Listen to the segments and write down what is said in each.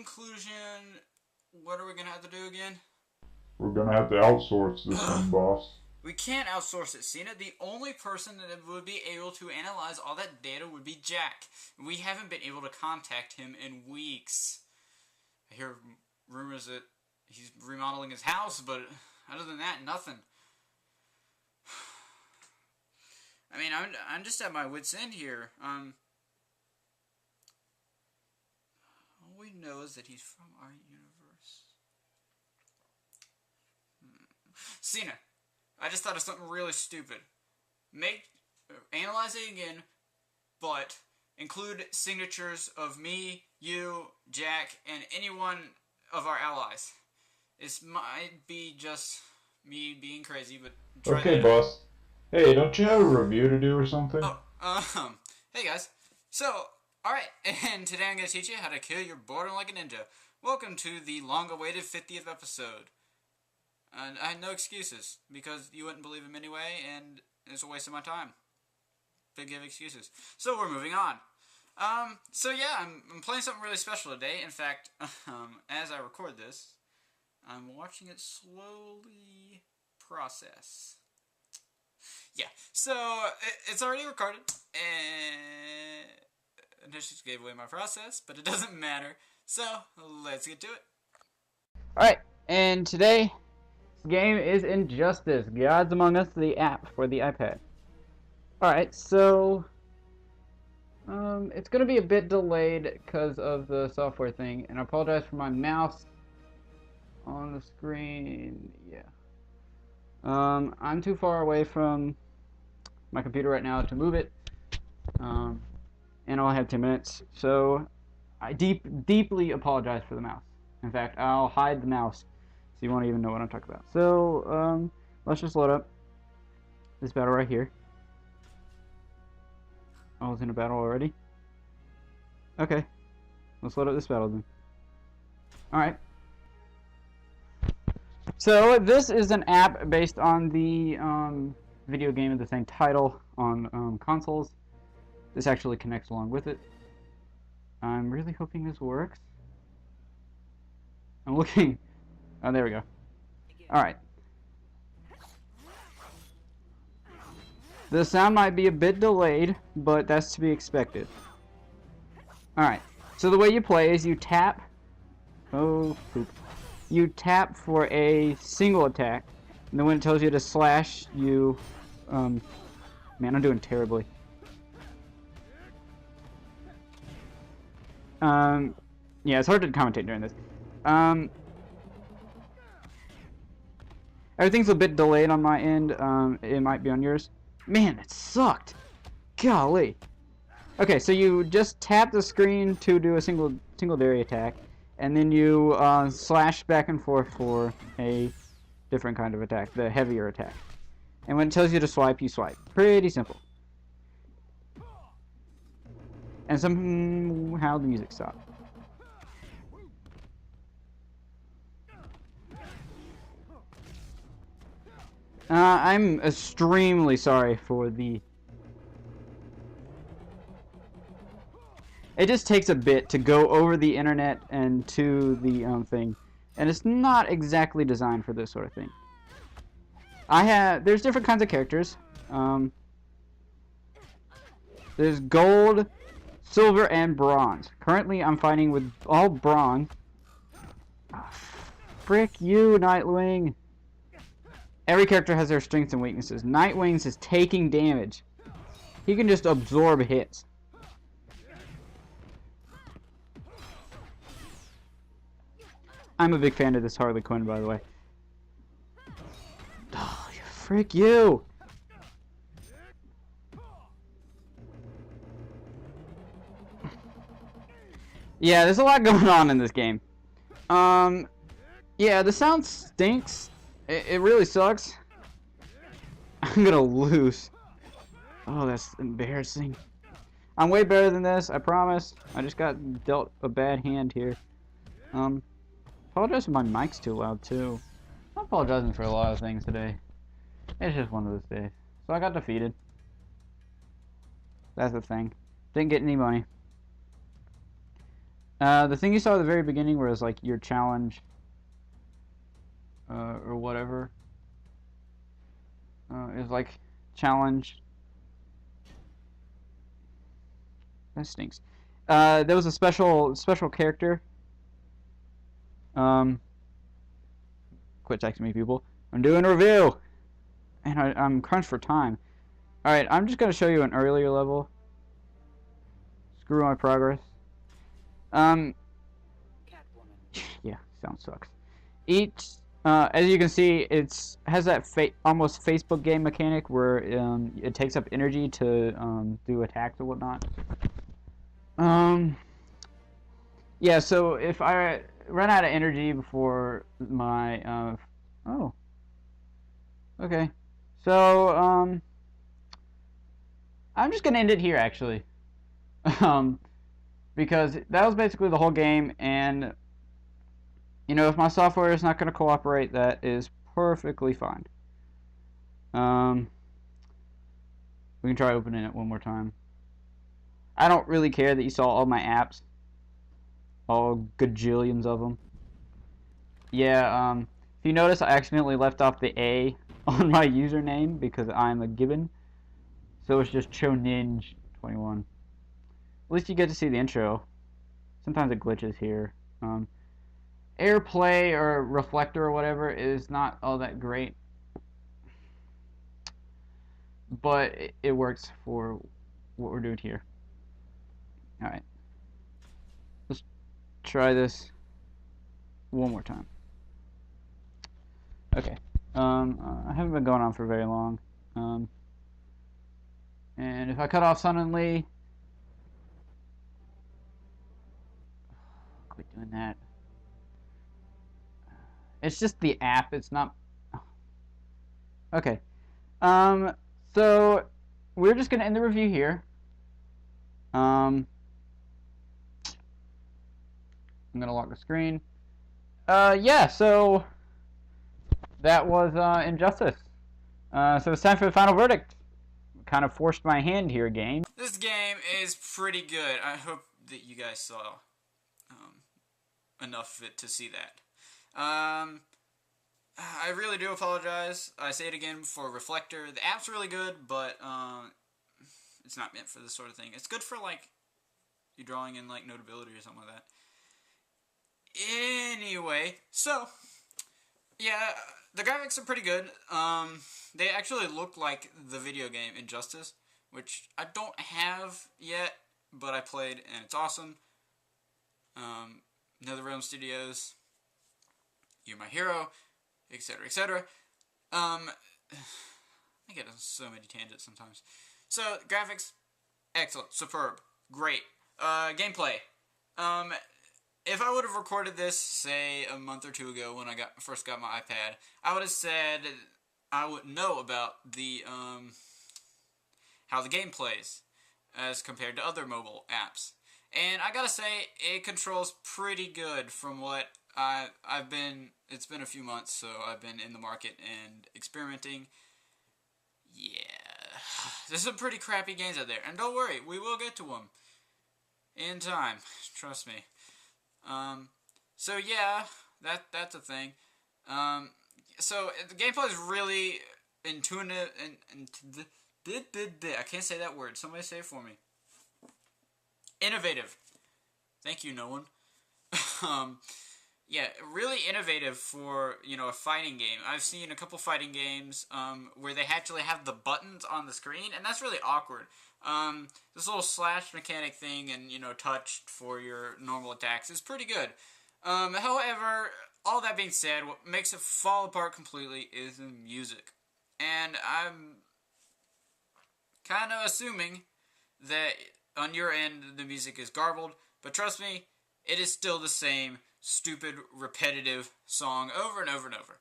conclusion, what are we gonna have to do again? We're gonna have to outsource this thing, boss. We can't outsource it, Cena. The only person that would be able to analyze all that data would be Jack. We haven't been able to contact him in weeks. I hear rumors that he's remodeling his house, but other than that, nothing. I mean, I'm just at my wit's end here. All we know is that he's from our universe. Cena, I just thought of something really stupid. Analyze it again, but include signatures of me, you, Jack, and anyone of our allies. This might be just me being crazy, but try Okay, that. boss. Hey, don't you have a review to do or something? Hey guys. So, alright, and today I'm going to teach you how to kill your boredom like a ninja. Welcome to the long-awaited 50th episode. And I had no excuses, because you wouldn't believe him anyway, and it's a waste of my time to give excuses. So we're moving on. So yeah, I'm playing something really special today. In fact, as I record this, I'm watching it slowly process. Yeah, so it's already recorded, and I just gave away my process, but it doesn't matter. So let's get to it. Alright, and today game is Injustice, Gods Among Us, the app for the iPad. Alright, so it's going to be a bit delayed because of the software thing, and I apologize for my mouse on the screen. Yeah. I'm too far away from my computer right now to move it, and I only have 10 minutes, so I deeply apologize for the mouse. In fact, I'll hide the mouse so you won't even know what I'm talking about. So, let's just load up this battle right here. I was in a battle already. Okay, let's load up this battle then. Alright. So, this is an app based on the video game of the same title on consoles. This actually connects along with it. I'm really hoping this works. I'm looking. Oh, there we go. Alright. The sound might be a bit delayed, but that's to be expected. Alright. So the way you play is you tap. Oh, poop. You tap for a single attack. And then when it tells you to slash, you. Man, I'm doing terribly. Yeah, it's hard to commentate during this. Everything's a bit delayed on my end. It might be on yours. Man, it sucked. Golly. Okay, so you just tap the screen to do a secondary attack, and then you slash back and forth for a different kind of attack, the heavier attack. And when it tells you to swipe, you swipe. Pretty simple. And somehow the music stopped. I'm extremely sorry for the... It just takes a bit to go over the internet and to the thing. And it's not exactly designed for this sort of thing. There's different kinds of characters. There's gold, silver, and bronze. Currently, I'm fighting with all bronze. Oh, frick you, Nightwing. Every character has their strengths and weaknesses. Nightwing's is taking damage. He can just absorb hits. I'm a big fan of this Harley Quinn, by the way. Oh, frick you! Yeah, there's a lot going on in this game. Yeah, the sound stinks. It really sucks. I'm gonna lose. Oh, that's embarrassing. I'm way better than this, I promise. I just got dealt a bad hand here. Apologize if my mic's too loud, too. I'm apologizing for a lot of things today. It's just one of those days. So I got defeated. That's the thing. Didn't get any money. The thing you saw at the very beginning was like your challenge, or whatever. Is like challenge. That stinks. There was a special character. Quit texting me, people. I'm doing a review, and I'm crunched for time. All right, I'm just gonna show you an earlier level. Screw my progress. Yeah, sound sucks. As you can see, has that almost Facebook game mechanic where it takes up energy to do attacks or whatnot. Yeah. So if I run out of energy before my oh, okay. So I'm just gonna end it here actually, because that was basically the whole game, and you know, if my software is not going to cooperate, that is perfectly fine. We can try opening it one more time. I don't really care that you saw all my apps. All gajillions of them. Yeah, if you notice, I accidentally left off the A on my username because I'm a gibbon. So it's just choninj21. At least you get to see the intro. Sometimes it glitches here. AirPlay or Reflector or whatever is not all that great, but it works for what we're doing here. Alright, let's try this one more time. Okay, I haven't been going on for very long, and if I cut off suddenly, quit doing that. It's just the app, it's not... Okay. So we're just gonna end the review here. I'm gonna lock the screen. Yeah, so that was Injustice. So it's time for the final verdict. Kind of forced my hand here, game. This game is pretty good. I hope that you guys saw enough of it to see that. I really do apologize. I say it again for Reflector. The app's really good, but it's not meant for this sort of thing. It's good for like you drawing in like Notability or something like that. Anyway, so yeah, the graphics are pretty good. They actually look like the video game Injustice, which I don't have yet, but I played and it's awesome. NetherRealm Studios, You're My Hero, etc., etc. I get on so many tangents sometimes. So, graphics, excellent, superb, great. Gameplay. If I would have recorded this, say, a month or two ago when I first got my iPad, I would have said I would know about the, how the game plays as compared to other mobile apps. And I gotta say, it controls pretty good from what it's been a few months, so I've been in the market and experimenting. Yeah, there's some pretty crappy games out there, and don't worry, we will get to them in time, trust me. So yeah, that's a thing. So the gameplay is really intuitive, and I can't say that word, somebody say it for me. Innovative. Thank you, no one. Yeah, really innovative for, you know, a fighting game. I've seen a couple fighting games where they actually have the buttons on the screen, and that's really awkward. This little slash mechanic thing and, you know, touch for your normal attacks is pretty good. However, all that being said, what makes it fall apart completely is the music. And I'm kind of assuming that on your end the music is garbled, but trust me, it is still the same stupid, repetitive song over and over and over.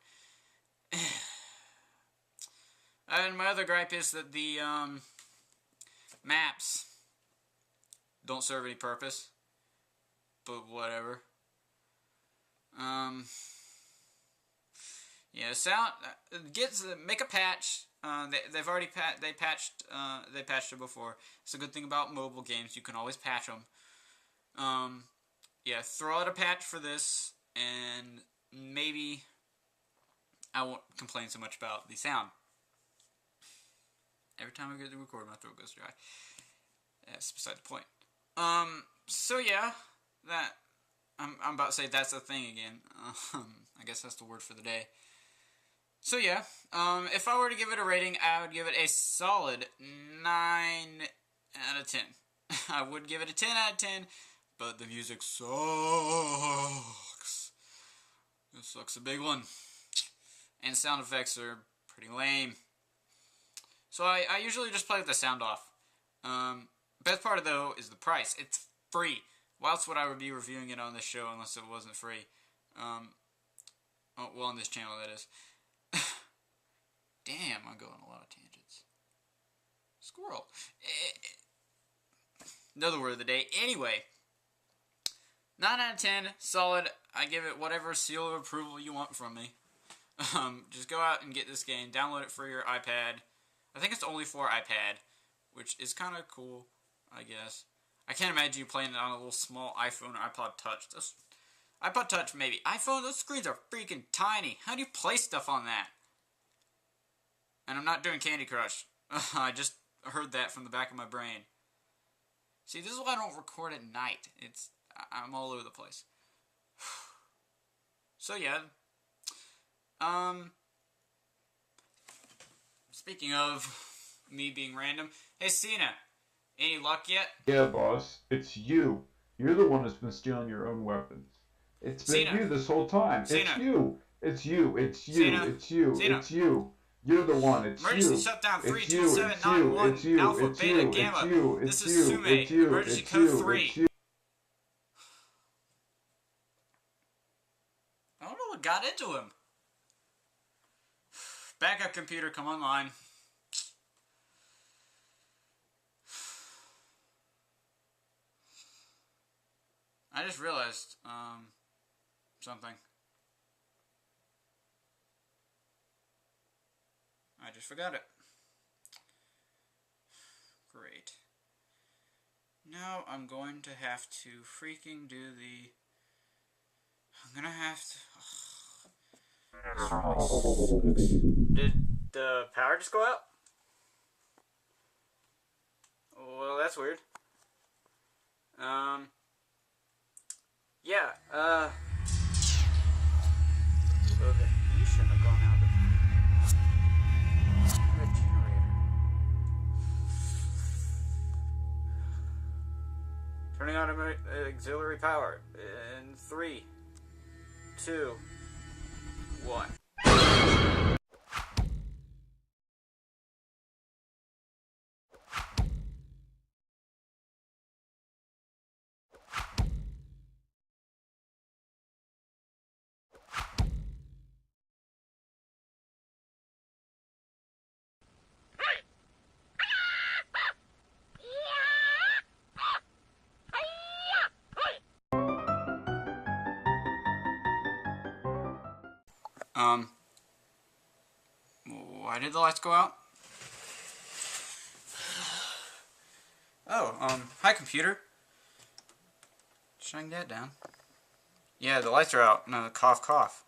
And my other gripe is that the maps don't serve any purpose, but whatever. Yeah, sound make a patch. They've already patched it before. It's a good thing about mobile games; you can always patch them. yeah, throw out a patch for this, and maybe I won't complain so much about the sound. Every time I get to record, my throat goes dry. That's beside the point. So yeah, that I'm about to say that's a thing again. I guess that's the word for the day. So yeah, if I were to give it a rating, I would give it a solid 9 out of 10. I would give it a 10 out of 10, but the music sucks. It sucks a big one. And sound effects are pretty lame. So I usually just play with the sound off. Best part, though, is the price. It's free. Why else would I be reviewing it on this show unless it wasn't free? Well, on this channel, that is. Damn, I'm going on a lot of tangents. Squirrel. Another word of the day. Anyway, 9 out of 10, solid. I give it whatever seal of approval you want from me. Just go out and get this game. Download it for your iPad. I think it's only for iPad, which is kind of cool, I guess. I can't imagine you playing it on a little small iPhone or iPod Touch. iPod Touch, maybe. iPhone, those screens are freaking tiny. How do you play stuff on that? And I'm not doing Candy Crush. I just heard that from the back of my brain. See, this is why I don't record at night. I'm all over the place. So yeah. Speaking of me being random, hey Cena, any luck yet? Yeah, boss. It's you. You're the one that's been stealing your own weapons. It's been Cena. you this whole time. Cena. It's you. It's you. It's you. Cena. It's you. Cena. It's you. You're the one. It's Emergency you. shutdown It's you. It's you. 32791 It's you. Alpha It's Beta you. Gamma. It's you. This It's is you. Sume. It's you. Emergency It's code you. 3. It's you. I don't know what got into him. Backup computer, come online. I just realized something. I just forgot it. Great. Now I'm going to have to freaking do the... I'm gonna have to... This really sucks. Did the power just go out? Well, that's weird. Yeah, so the heat shouldn't have gone out. The generator. Turning on auxiliary power in 3, 2, 1. Why did the lights go out? Oh, hi computer. Shutting that down. Yeah, the lights are out. No, cough, cough.